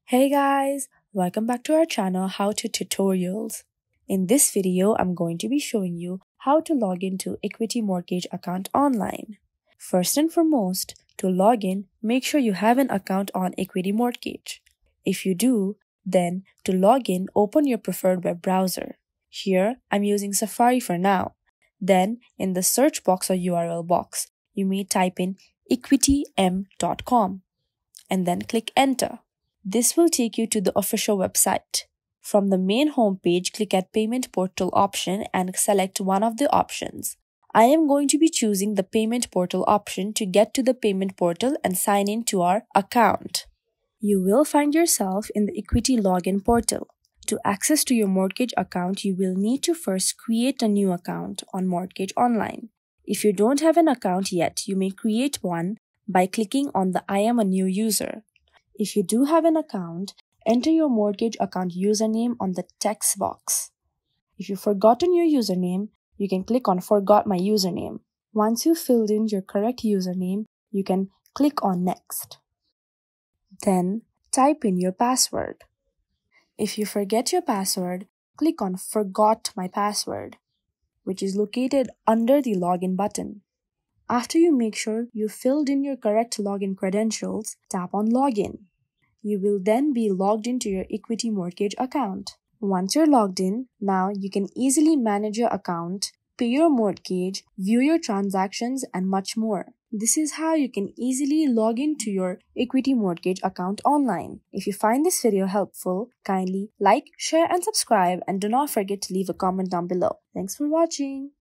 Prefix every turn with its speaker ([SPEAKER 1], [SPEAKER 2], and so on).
[SPEAKER 1] Hey guys, welcome back to our channel How to Tutorials. In this video, I'm going to be showing you how to log into Equity Mortgage account online. First and foremost, to log in, make sure you have an account on Equity Mortgage. If you do, then to log in, open your preferred web browser. Here, I'm using Safari for now. Then, in the search box or URL box, you may type in equitym.com and then click enter. This will take you to the official website. From the main homepage, click at Payment Portal option and select one of the options. I am going to be choosing the Payment Portal option to get to the payment portal and sign in to our account. You will find yourself in the Equity Login portal. To access to your mortgage account, you will need to first create a new account on Mortgage Online. If you don't have an account yet, you may create one by clicking on the I am a new user. If you do have an account, enter your mortgage account username on the text box. If you've forgotten your username, you can click on Forgot My Username. Once you've filled in your correct username, you can click on Next. Then, type in your password. If you forget your password, click on Forgot My Password, which is located under the Login button. After you make sure you filled in your correct login credentials, tap on Login. You will then be logged into your Equity Mortgage account. Once you're logged in, now you can easily manage your account, pay your mortgage, view your transactions, and much more. This is how you can easily log into your Equity Mortgage account online. If you find this video helpful, kindly like, share, and subscribe, and do not forget to leave a comment down below. Thanks for watching.